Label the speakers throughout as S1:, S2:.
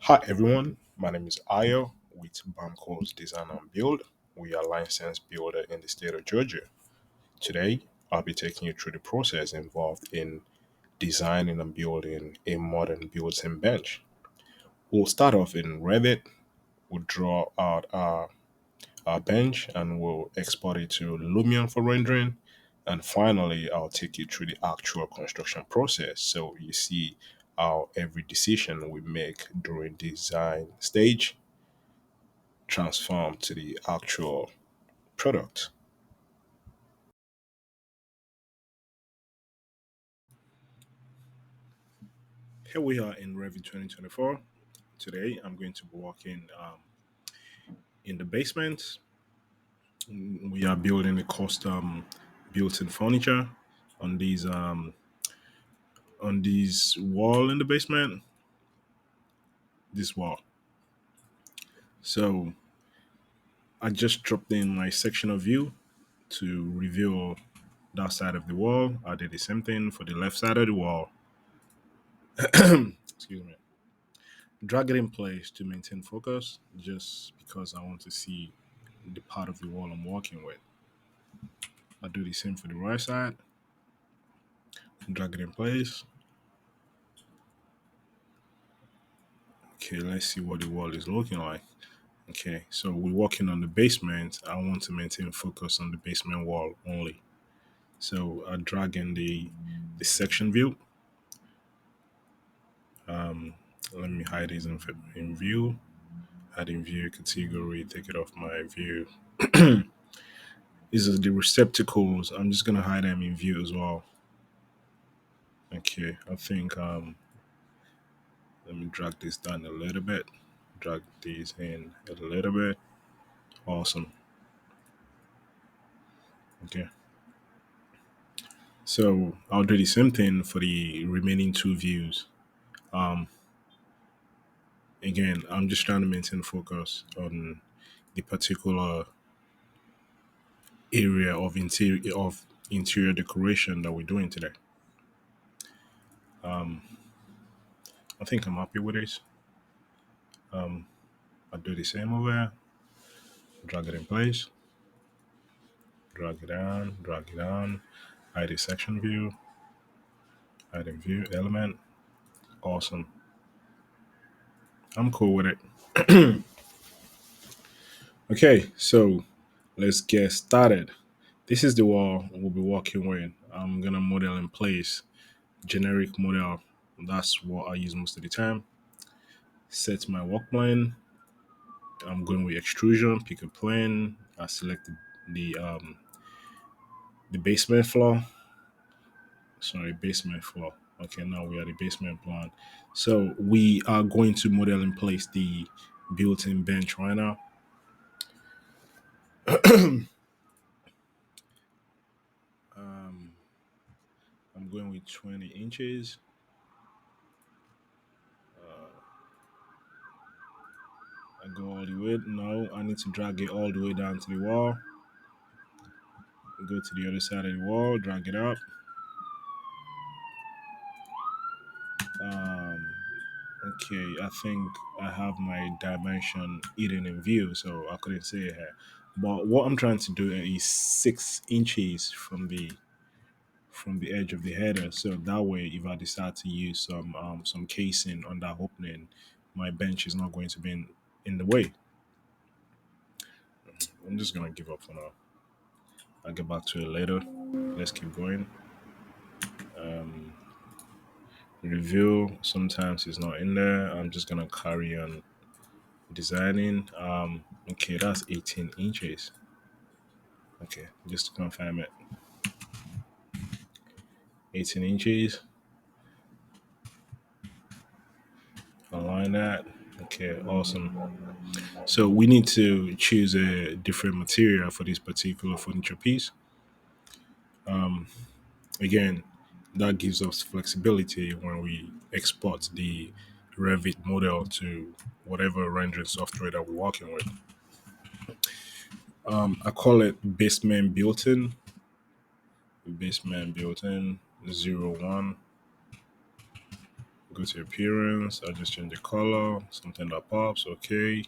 S1: Hi everyone, my name is Ayo with Bamco's Design and Build. We are licensed builder in the state of Georgia. Today, I'll be taking you through the process involved in designing and building a modern built-in bench. We'll start off in Revit. We'll draw out our bench and we'll export it to Lumion for rendering. And finally, I'll take you through the actual construction process so you see how every decision we make during design stage transform to the actual product. Here we are in Revit 2024. Today, I'm going to be working in the basement. We are building a custom built-in furniture on these wall in the basement. This wall. So I just dropped in my sectional view to reveal that side of the wall. I did the same thing for the left side of the wall. Excuse me. Drag it in place to maintain focus just because I want to see the part of the wall I'm working with. I do the same for the right side. Drag it in place. Okay, let's see what the wall is looking like. Okay, so we're working on the basement. I want to maintain focus on the basement wall only. So I drag in the section view. Let me hide this in view. Add in view category. Take it off my view. These are the receptacles. I'm just gonna hide them in view as well. Okay, I think let me drag this down a little bit. Drag these in a little bit. Awesome. Okay. So I'll do the same thing for the remaining two views. Um, Again, I'm just trying to maintain focus on the particular area of interior decoration that we're doing today. I think I'm happy with this. I'll do the same over here. Drag it in place. Drag it down. Hide a section view. Hide a view element. Awesome. I'm cool with it. Okay, so let's get started. This is the wall we'll be working with. I'm gonna model in place. Generic model. That's what I use most of the time. Set my work plane. I'm going with extrusion. Pick a plane. I select the basement floor. Sorry, basement floor. Okay, now we are the basement plan. So we are going to model in place the built-in bench right now. I'm going with 20 inches. I go all the way. No, I need to drag it all the way down to the wall. Go to the other side of the wall, drag it up. Um, okay, I think I have my dimension hidden in view, so I couldn't see it here. But what I'm trying to do is 6 inches from the edge of the header, so that way, if I decide to use some casing on that opening, my bench is not going to be in the way. I'm just gonna give up for now. I'll get back to it later. Let's keep going. Review sometimes it's not in there. I'm just gonna carry on designing. Okay, that's 18 inches. Okay, just to confirm it, 18 inches. Align that. Okay, awesome. So we need to choose a different material for this particular furniture piece. Again, that gives us flexibility when we export the Revit model to whatever rendering software that we're working with. I call it basement built-in 01 Go to appearance. I'll just change the color. Something that pops. Okay.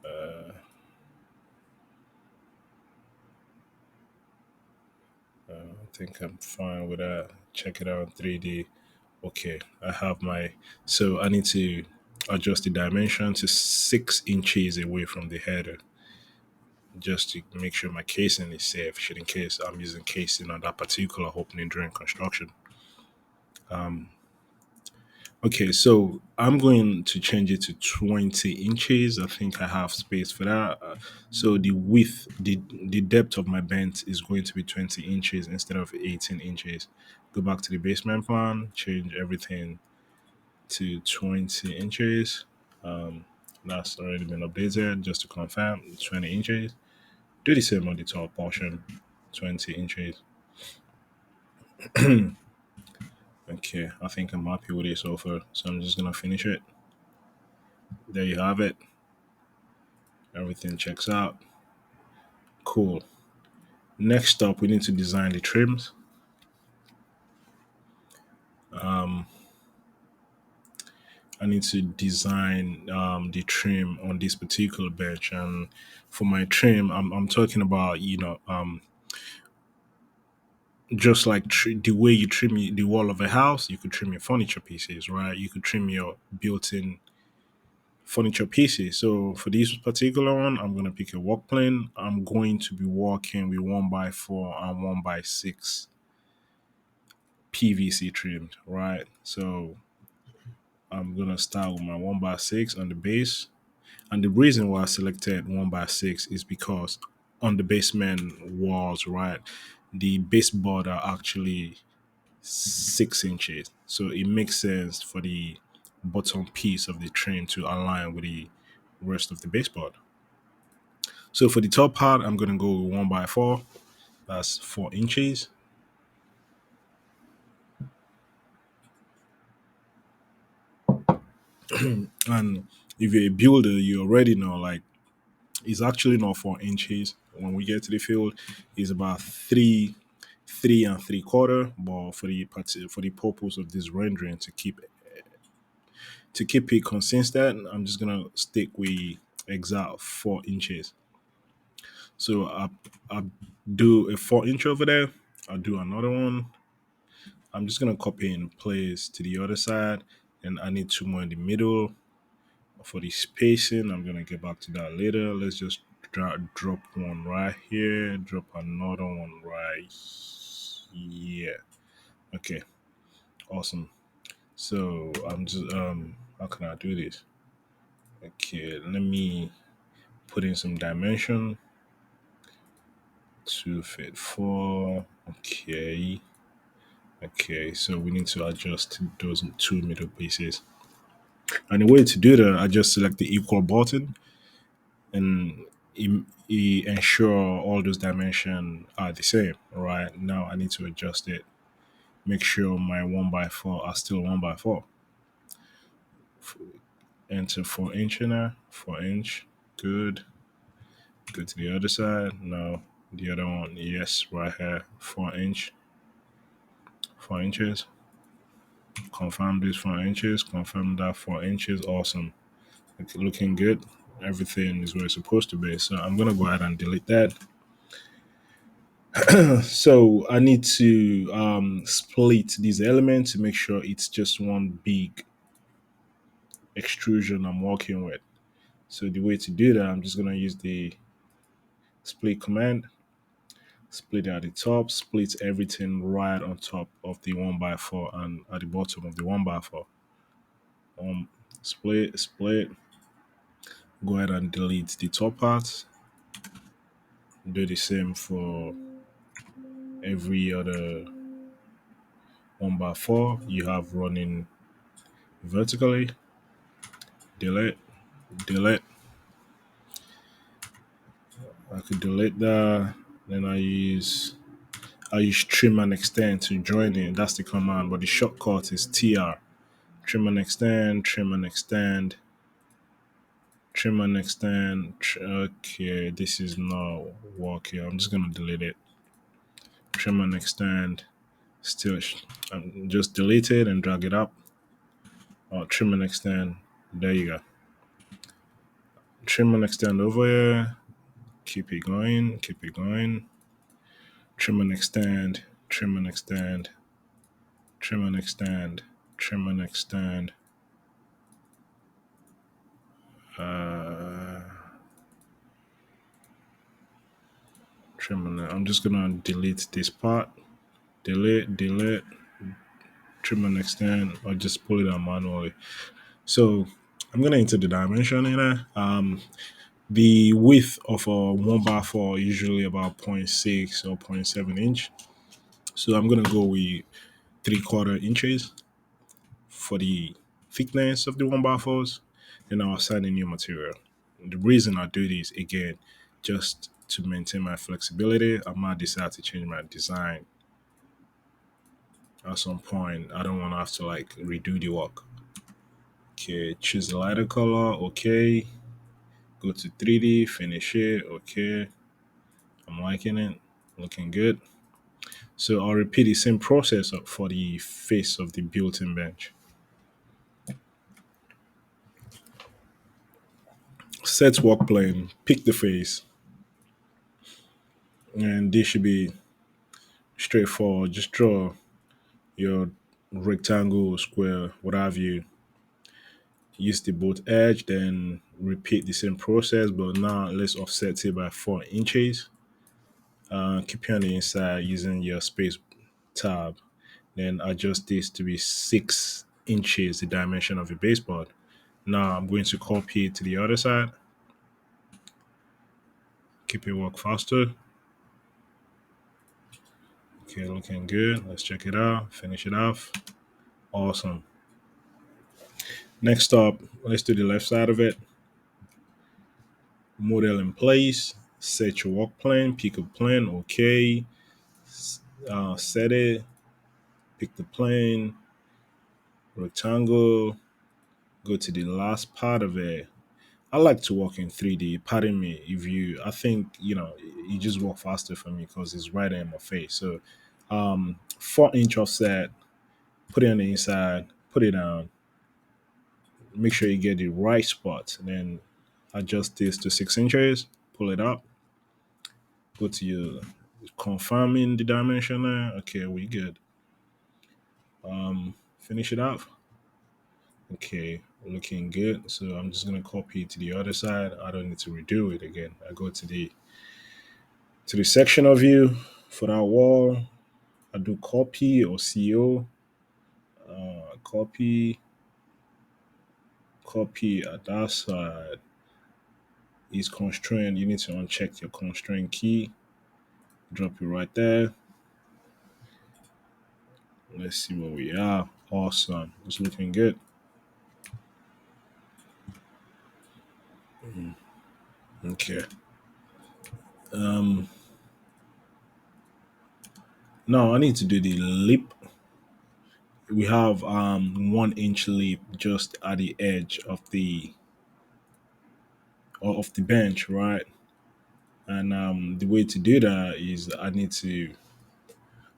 S1: Uh, I think I'm fine with that. Check it out in 3D. Okay, I have my. So I need to adjust the dimension to 6 inches away from the header, just to make sure my casing is safe. Should in case I'm using casing on that particular opening during construction. Okay, so I'm going to change it to 20 inches. I think I have space for that. So the width, the depth of my bent is going to be 20 inches instead of 18 inches. Go back to the basement plan, change everything to 20 inches. Um, that's already been updated just to confirm 20 inches. Do the same on the top portion, 20 inches. Okay, I think I'm happy with it so far. So I'm just gonna finish it. There you have it. Everything checks out. Cool. Next up, we need to design the trims. I need to design the trim on this particular bench, and for my trim, I'm talking about just like the way you trim the wall of a house, you could trim your furniture pieces, right? You could trim your built-in furniture pieces. So for this particular one, I'm gonna pick a work plane. I'm going to be working with 1x4 and 1x6 PVC trimmed, right? So I'm gonna start with my 1x6 on the base. And the reason why I selected 1x6 is because on the basement walls, right, the baseboard are actually 6 inches. So it makes sense for the bottom piece of the trim to align with the rest of the baseboard. So for the top part, I'm gonna go with 1x4. That's 4 inches. And if you're a builder, you already know like it's actually not 4 inches. When we get to the field, it's about three and three quarter. But for for the purpose of this rendering, to keep it consistent, I'm just gonna stick with exact 4 inches. So I do a 4 inch over there. I'll do another one. I'm just gonna copy and place to the other side, and I need two more in the middle. For the spacing, I'm gonna get back to that later. Let's just drop one right here, drop another one right here. Okay, awesome. So I'm just how can I do this? Okay, let me put in some dimension. 2 feet 4. Okay. Okay, so we need to adjust those two middle pieces. And the way to do that, I just select the equal button and ensure all those dimensions are the same. Right now, I need to adjust it. Make sure my 1x4 are still 1x4. Enter 4 inch in there. 4 inch. Good. Go to the other side. No. The other one. Yes, right here. 4 inch. 4 inches. Confirm this 4 inches. Confirm that 4 inches. Awesome. Okay, looking good. Everything is where it's supposed to be. So I'm gonna go ahead and delete that. So I need to split these elements to make sure it's just one big extrusion I'm working with. So the way to do that, I'm just gonna use the split command. Split at the top, split everything right on top of the 1x4 and at the bottom of the 1x4. Um, split. Go ahead and delete the top part. Do the same for every other 1x4 you have running vertically. Delete, delete. I could delete that. Then I use trim and extend to join it. That's the command, but the shortcut is TR. Trim and extend, trim and extend, trim and extend. Okay, this is not working. I'm just gonna delete it. Trim and extend. Still, just delete it and drag it up. Or trim and extend. There you go. Trim and extend over here. Keep it going. Keep it going. Trim and extend. Trim and extend. Trim and extend. Trim and extend. Uh, trim and I'm just gonna delete this part. Delete, delete, trim and extend, or just pull it out manually. So I'm gonna enter the dimension in there. The width of a 1x4 usually about zero point 0.6 or zero point 0.7 inch. So I'm gonna go with 3/4 inches for the thickness of the 1x4s. Then I'll assign a new material. The reason I do this again, just to maintain my flexibility, I might decide to change my design at some point. I don't want to have to like redo the work. Okay, choose the lighter color. Okay, go to 3D, finish it. Okay, I'm liking it, looking good. So I'll repeat the same process for the face of the built-in bench. Set work plane, pick the face, and this should be straightforward. Just draw your rectangle, square, what have you. Use the both edge, then repeat the same process, but now let's offset it by 4 inches. Keep it on the inside using your space tab. Then adjust this to be 6 inches, the dimension of the baseboard. Now I'm going to copy it to the other side. Keep it work faster. Okay, looking good. Let's check it out. Finish it off. Awesome. Next up, let's do the left side of it. Model in place. Set your work plane. Pick a plane. Okay. Set it. Pick the plane. Rectangle. Go to the last part of it. I like to work in 3D. Pardon me if you, I think, you just work faster for me because it's right in my face. So, 4 inch offset, put it on the inside, put it down, make sure you get the right spot, and then adjust this to 6 inches, pull it up, go to your confirming the dimension there. Okay, we good. Finish it off. Okay, looking good. So I'm just gonna copy it to the other side. I don't need to redo it again. I go to the sectional view for that wall. I do copy or CO. Copy, copy at that side is constraint. You need to uncheck your constraint key. Drop it right there. Let's see where we are. Awesome. It's looking good. Okay. Um. Now I need to do the lip. We have 1 inch lip just at the edge of the bench, right? And the way to do that is I need to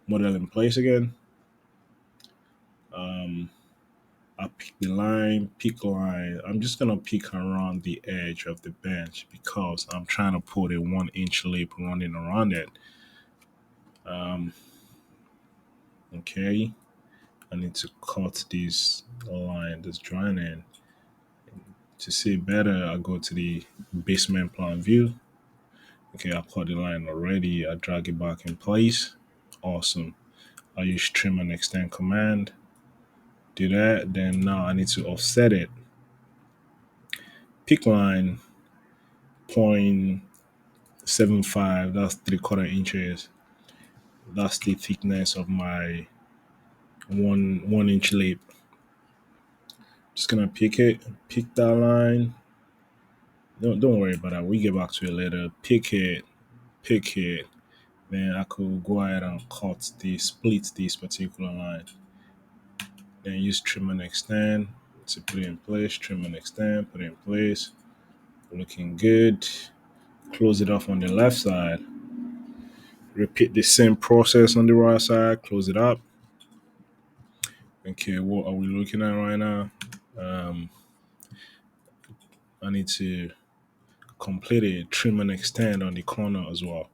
S1: model in place again. I pick the line, pick line. I'm just gonna pick around the edge of the bench because I'm trying to put a 1 inch lip running around it. Okay, I need to cut this line, this drawing in. To see better, I go to the basement plan view. Okay, I cut the line already. I drag it back in place. Awesome. I use trim and extend command. Do that. Then now I need to offset it. Pick line 0.75. That's 3/4 inches. That's the thickness of my one inch lip. Just gonna pick it. Pick that line. Don't worry about that. We get back to it later. Pick it. Pick it. Then I could go ahead and split this particular line. Then use trim and extend to put it in place. Trim and extend, put it in place. Looking good. Close it off on the left side. Repeat the same process on the right side. Close it up. Okay, what are we looking at right now? Um, I need to complete it, trim and extend on the corner as well,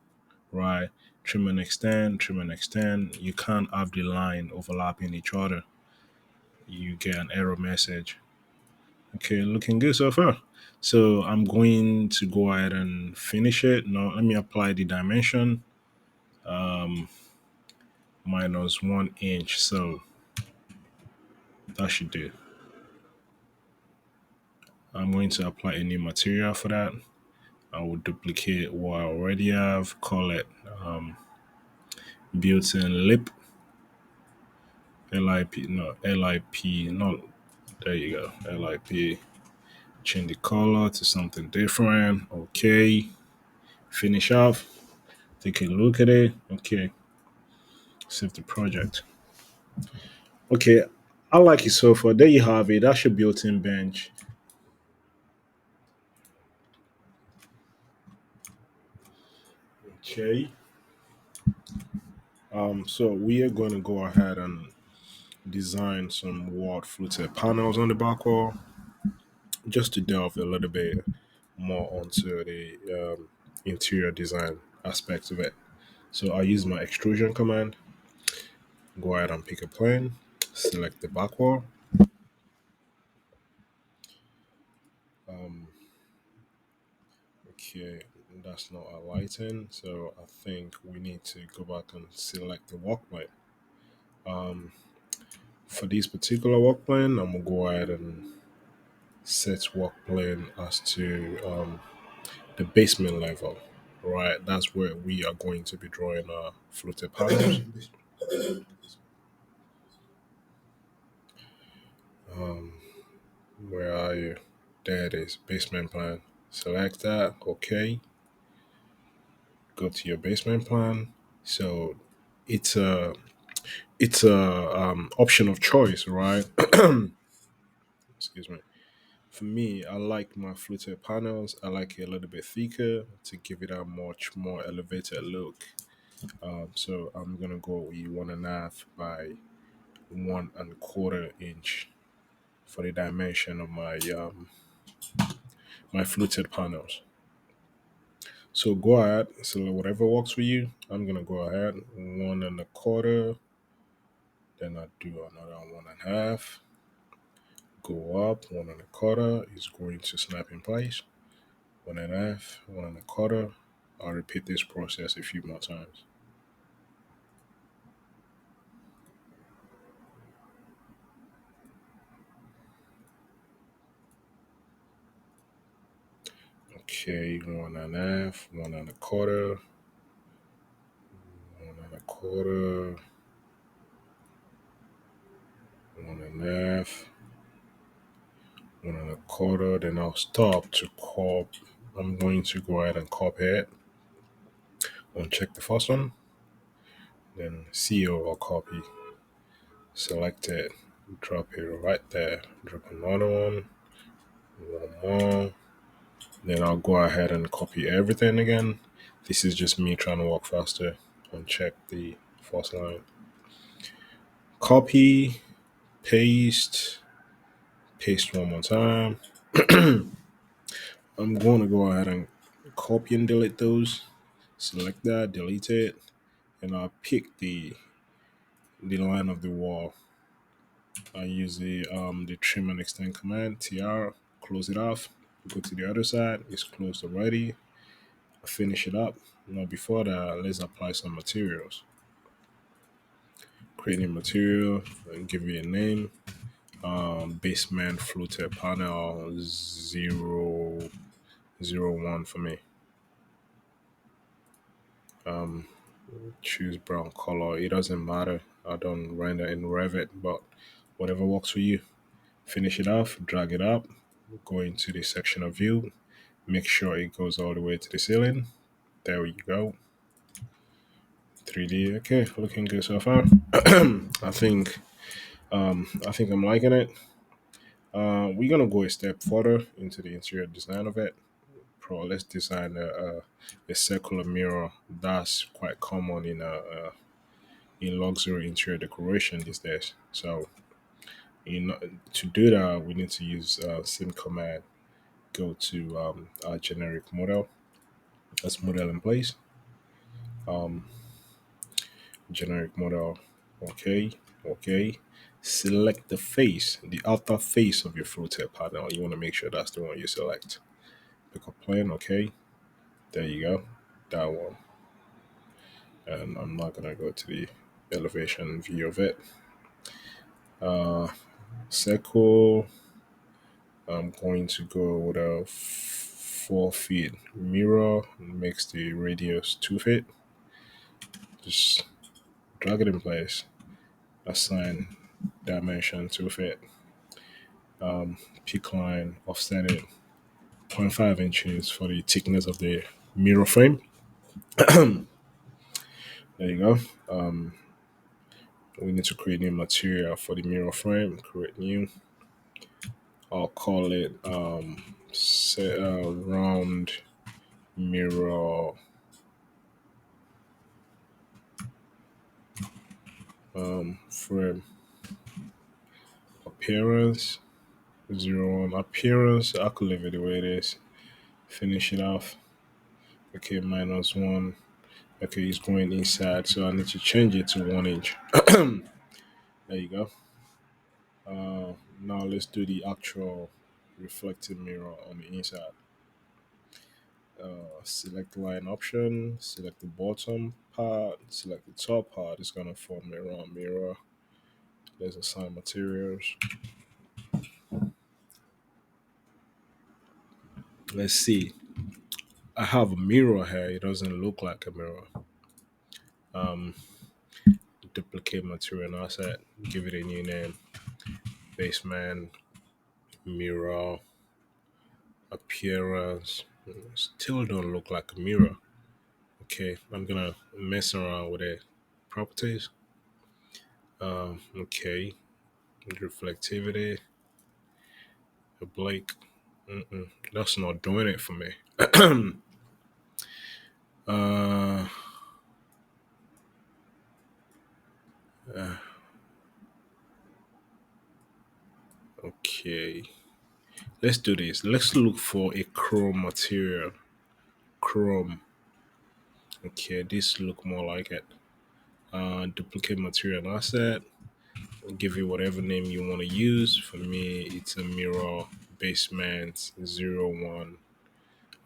S1: right? Trim and extend. You can't have the line overlapping each other. You get an error message. Okay, looking good so far. So I'm going to go ahead and finish it. Now let me apply the dimension. -1 inch. So that should do. I'm going to apply a new material for that. I will duplicate what I already have, call it built-in lip, LIP, no, LIP, no, there you go, LIP. Change the color to something different. Okay, finish off, take a look at it. Okay, save the project. Okay, I like it so far. There you have it. That's your built-in bench. Okay, so we are going to go ahead and design some wall fluted panels on the back wall, just to delve a little bit more onto the interior design aspects of it. So I use my extrusion command, go ahead and pick a plane, select the back wall. Okay, that's not a lighting, so I think we need to go back and select the walk plane. For this particular walk plane, I'm gonna go ahead and set walk plane as to the basement level. Right, that's where we are going to be drawing our fluted panels. Where are you? There it is, basement plan. Select that. Okay. Go to your basement plan. So it's a option of choice, right? Excuse me. For me, I like my fluted panels. I like it a little bit thicker to give it a much more elevated look. So I'm gonna go with 1.5 by 1.25 inch for the dimension of my fluted panels. So go ahead, select whatever works for you. I'm gonna go ahead 1.25, then I do another 1.5. Go up 1.25 is going to snap in place. 1.5, 1.25. I'll repeat this process a few more times. Okay, 1.5, 1.25, 1.25, 1.5, 1.25. Then I'll stop to cop. I'm going to go ahead and copy it. Uncheck the first one, then CO or copy. Select it, drop it right there. Drop another one more. Then I'll go ahead and copy everything again. This is just me trying to walk faster. Uncheck the first line. Copy, paste, paste one more time. I'm going to go ahead and copy and delete those. Select that, delete it, and I'll pick the line of the wall. I use the trim and extend command, TR, close it off. Go to the other side, it's closed already. Finish it up. Now before that, let's apply some materials. Create a material and give it a name. Basement fluted panel 001 for me. Choose brown color. It doesn't matter. I don't render in Revit, but whatever works for you. Finish it off, drag it up, go into the section of view, make sure it goes all the way to the ceiling. There we go. 3D. Okay, looking good so far. I think I think I'm liking it. We're gonna go a step further into the interior design of it. Let's design a circular mirror. That's quite common in luxury interior decoration these days. So You know, to do that, we need to use same command. Go to our generic model. That's model in place. Um, Generic model. Okay. Okay. Select the face, the outer face of your fluted panel. You want to make sure that's the one you select. Pick a plane. Okay. There you go. That one. And I'm not gonna go to the elevation view of it. Uh, Circle. I'm going to go with a 4 feet mirror. Makes the radius 2 feet. Just drag it in place. Assign dimension 2 feet. Peak line offset it 0.5 inches for the thickness of the mirror frame. There you go. We need to create new material for the mirror frame. Create new. I'll call it round mirror frame appearance. 0 on appearance. I could leave it the way it is. Finish it off. Okay, -1. Okay, it's going inside, so I need to change it to 1 inch. There you go. Now let's do the actual reflective mirror on the inside. Select line option, select the bottom part, select the top part. It's gonna form mirror on mirror. Let's assign materials. Let's see. I have a mirror here. It doesn't look like a mirror. Duplicate material asset. Give it a new name. Basement mirror appearance. Still don't look like a mirror. Okay, I'm gonna mess around with it. Properties. Okay, reflectivity. Blake. That's not doing it for me. uh, okay, let's do this. Let's look for a chrome material. Chrome. Okay, this look more like it. Duplicate material asset. Give it whatever name you want to use. For me, it's a mirror basement 01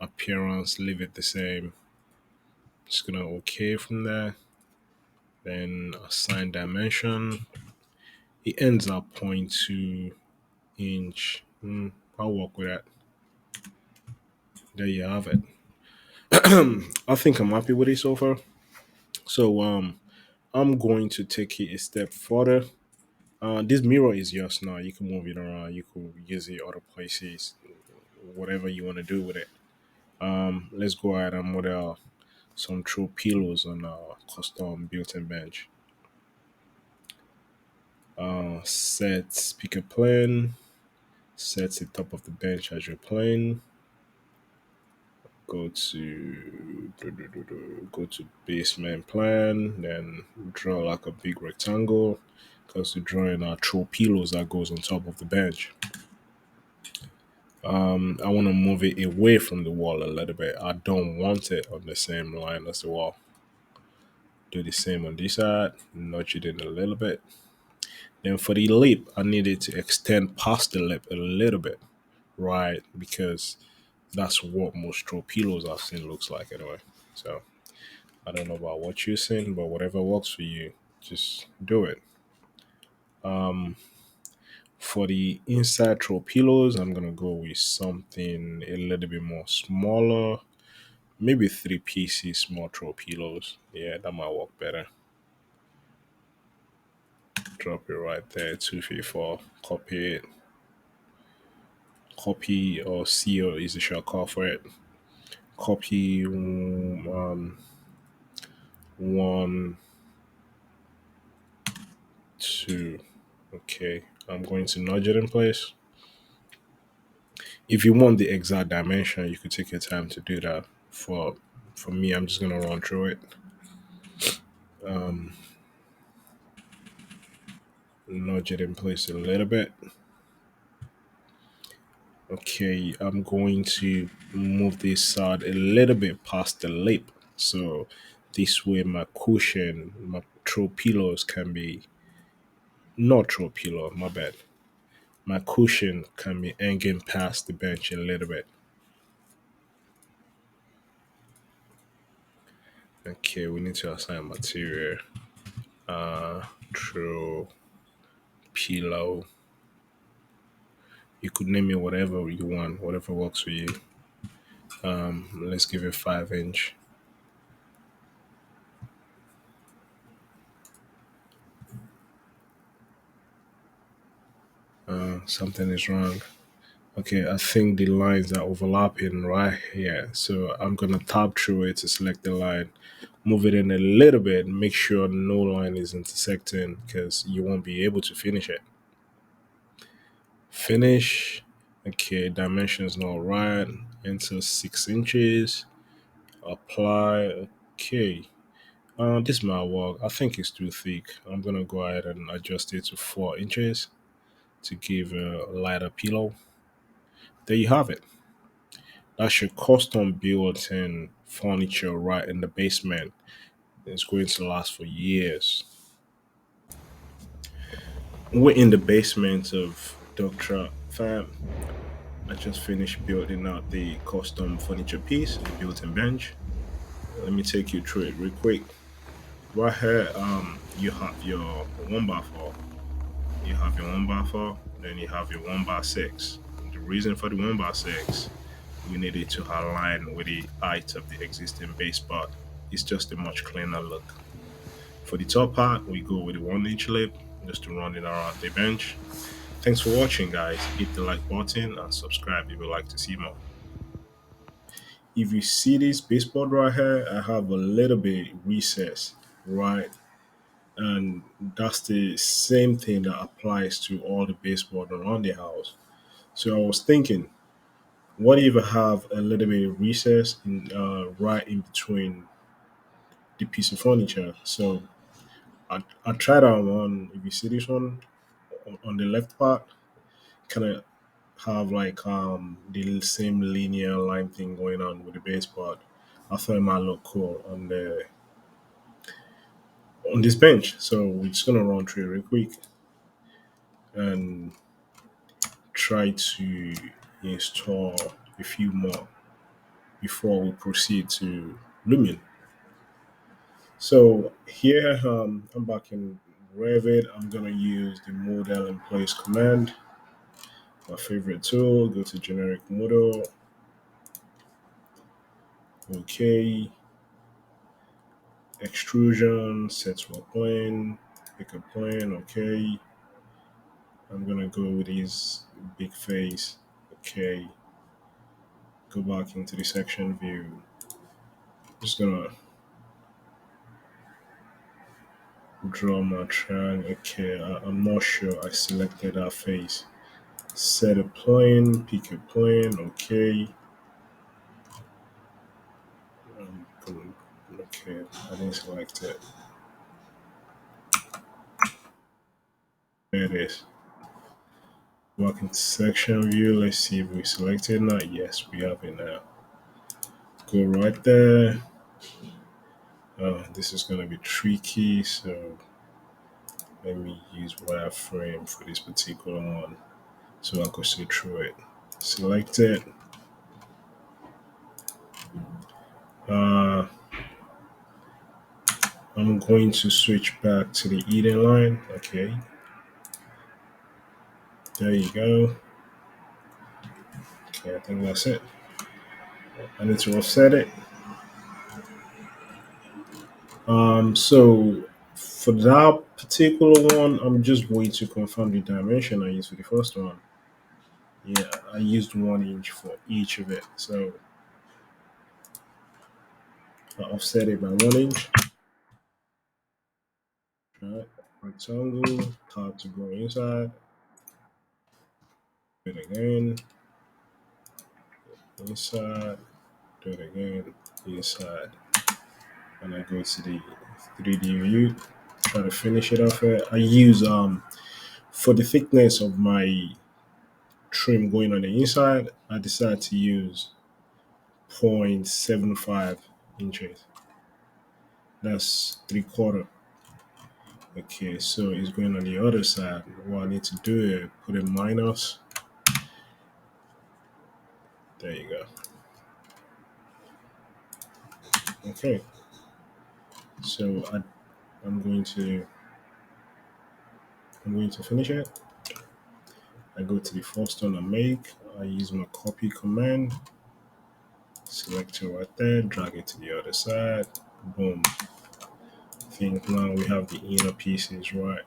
S1: appearance. Leave it the same. Just gonna okay from there. Then assign dimension. It ends up 0.2 inch. I'll work with that. There you have it. I think I'm happy with it so far. So I'm going to take it a step further. This mirror is yours now. You can move it around. You can use it other places. Whatever you want to do with it. Let's go ahead and model some true pillows on our custom built-in bench. Set speaker plane. Set the top of the bench as your plane. Go to basement plan, then draw like a big rectangle because we're drawing our throw pillows that goes on top of the bench. I want to move it away from the wall a little bit. I don't want it on the same line as the wall. Do the same on this side, notch it in a little bit. Then for the lip, I need it to extend past the lip a little bit, right? Because that's what most throw pillows I've seen looks like anyway. So I don't know about what you're saying, but whatever works for you, just do it. For the inside throw pillows, I'm gonna go with something a little bit more smaller, maybe 3 pieces small throw pillows. Yeah, that might work better. Drop it right there, 234. Copy it. Copy or CO is the shortcut for it. Copy one, two. Okay, I'm going to nudge it in place. If you want the exact dimension, you could take your time to do that. For me, I'm just gonna run through it. nudge it in place a little bit. Okay, I'm going to move this side a little bit past the lip. So this way my cushion, my throw pillows can be, not throw pillow, my bad. My cushion can be hanging past the bench a little bit. Okay, we need to assign material. Throw pillow. You could name it whatever you want, whatever works for you. Let's give it 5 inch. Something is wrong. Okay, I think the lines are overlapping right here. So I'm gonna tap through it to select the line, move it in a little bit, make sure no line is intersecting because you won't be able to finish it. Finish. Okay, dimensions not right. Enter 6 inches. Apply. Okay. This might work. I think it's too thick. I'm gonna go ahead and adjust it to 4 inches to give a lighter pillow. There you have it. That's your custom built-in furniture right in the basement. It's going to last for years. We're in the basement of Dr. Fam. I just finished building out the custom furniture piece, the built-in bench. Let me take you through it real quick. Right here, you have your 1x4. You have your 1x4, then you have your 1x6. The reason for the 1x6, we need it to align with the height of the existing base part. It's just a much cleaner look. For the top part, we go with the 1 inch lip just to run it around the bench. Thanks for watching, guys. Hit the like button and subscribe if you'd like to see more. If you see this baseboard right here, I have a little bit recess, right? And that's the same thing that applies to all the baseboard around the house. So I was thinking, what if I have a little bit of recess right in between the piece of furniture? So I tried that one. If you see this one on the left part, kind of have like the same linear line thing going on with the base part. I thought it might look cool on this bench. So we're just gonna run through it real quick and try to install a few more before we proceed to Lumion. So here I'm back in Revit. I'm gonna use the model in place command. My favorite tool. Go to generic model. Okay. Extrusion. Set to a plane. Pick a plane. Okay. I'm gonna go with this big face. Okay. Go back into the section view. Just gonna draw my triangle. Okay, I'm not sure I selected that face. Set a plane, pick a plane. Okay. Okay, I didn't select it. There it is. Back into section view. Let's see if we selected it now. Yes, we have it now. Go right there. This is gonna be tricky, so let me use wireframe for this particular one so I can see through it. Select it. Uh, I'm going to switch back to the Eden line. Okay, there you go. Okay, I think that's it. I need to offset it. So for that particular one, I'm just going to confirm the dimension I used for the first one. Yeah, I used 1 inch for each of it. So I offset it by 1 inch. Right, rectangle, top to go inside. Do it again, inside. Do it again, inside. And I go to the 3D view. Try to finish it off here. I use For the thickness of my trim going on the inside, I decided to use 0.75 inches. That's 3/4. Okay, so it's going on the other side. What I need to do is put a minus. There you go. Okay, so I'm going to finish it. I go to the first one I make. I use my copy command. Select it right there. Drag it to the other side. Boom. I think now we have the inner pieces right.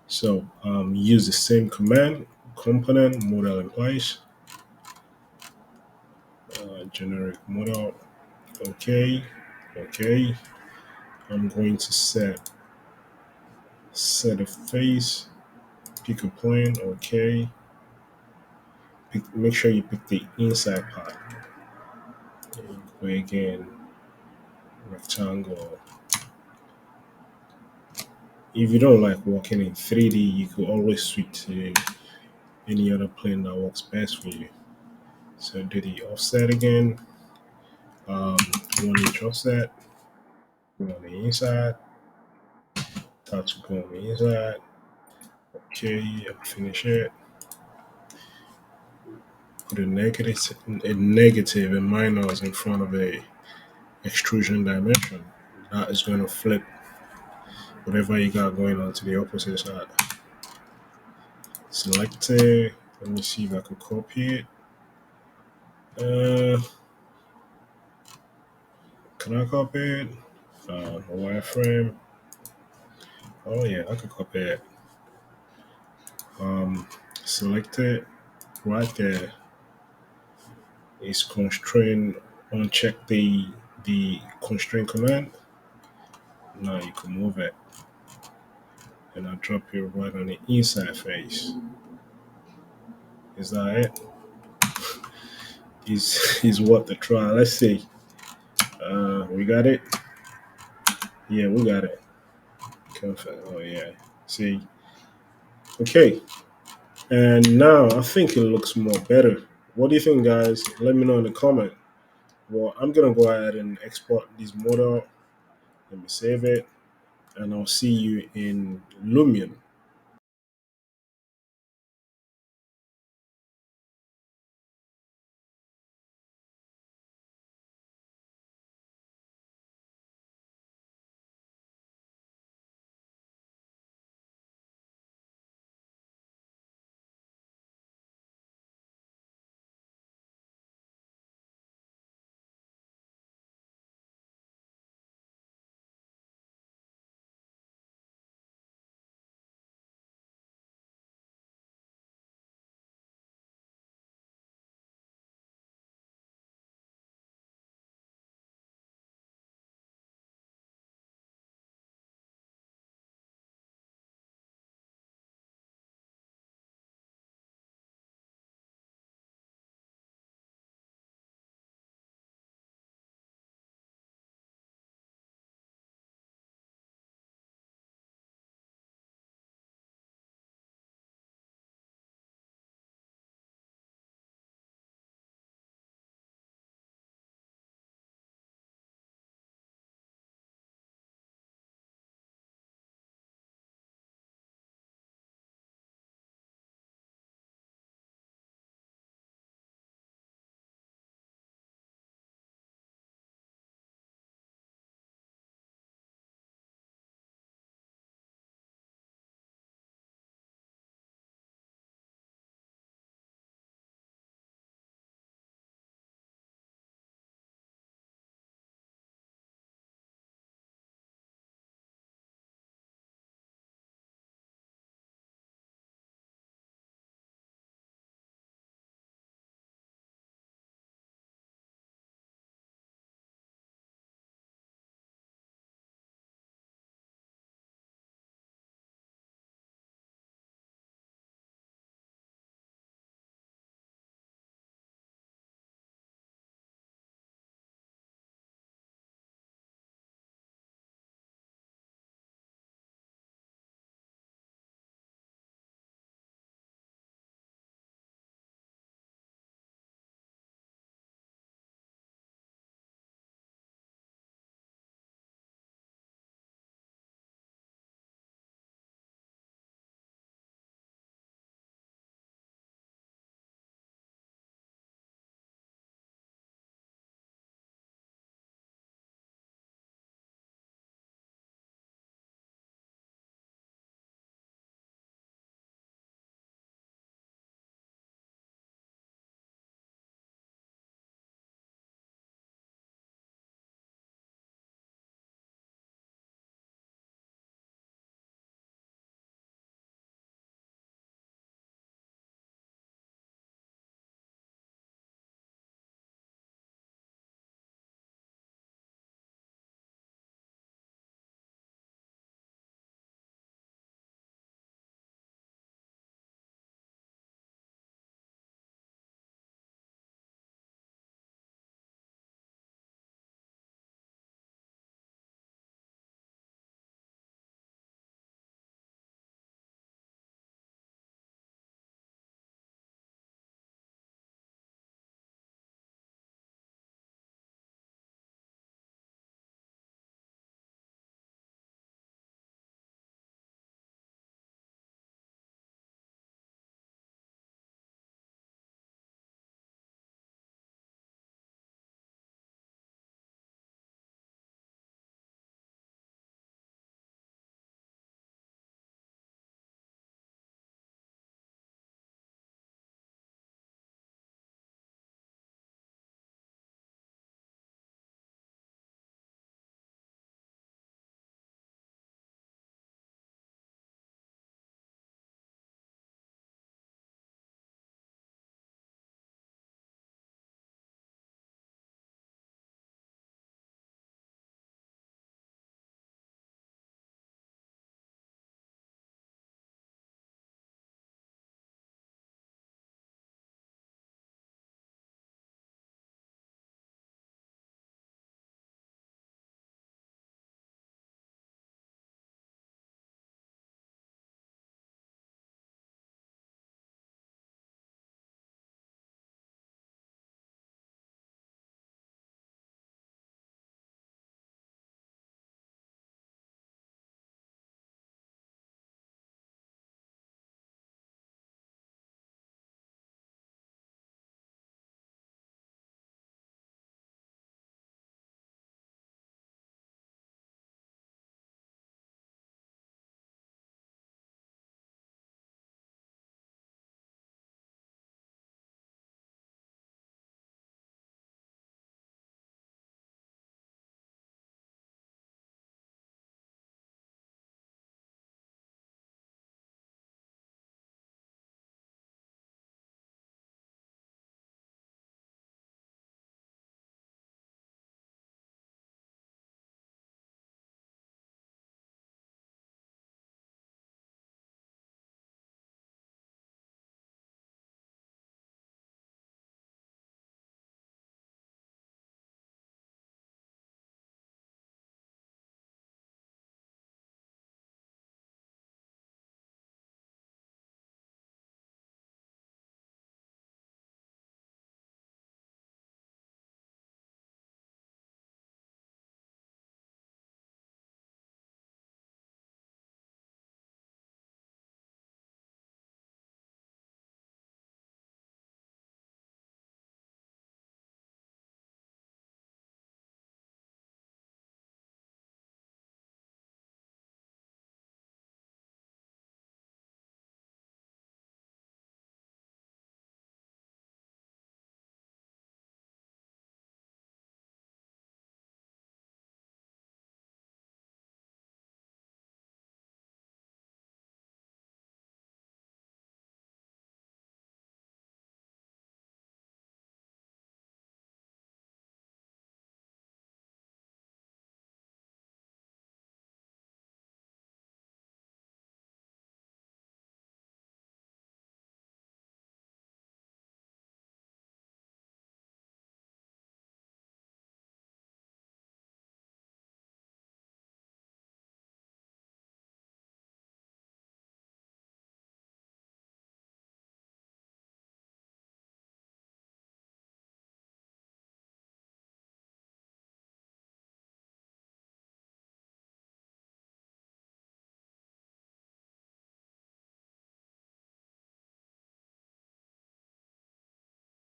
S1: So use the same command. Component model in place. Generic model. Okay. Okay. I'm going to set a face. Pick a plane. Okay. Make sure you pick the inside part. Go again, rectangle. If you don't like working in 3D, you could always switch to any other plane that works best for you. So do the offset again. 1 inch offset. Go on the inside. Touch go on the inside. Okay, finish it. Put a negative and minus in front of a extrusion dimension. That is going to flip whatever you got going on to the opposite side. Select it. Let me see if I can copy it. Can I copy it? Wireframe. Oh yeah, I can copy it. Select it. Right there. It's constraint. Uncheck the constraint command. Now you can move it, and I drop it right on the inside face. Is that it? Is what the try. Let's see. We got it. Yeah, we got it. Confirm. Oh yeah. See. Okay. And now I think it looks more better. What do you think, guys? Let me know in the comment. Well, I'm gonna go ahead and export this model. Let me save it, and I'll see you in Lumion.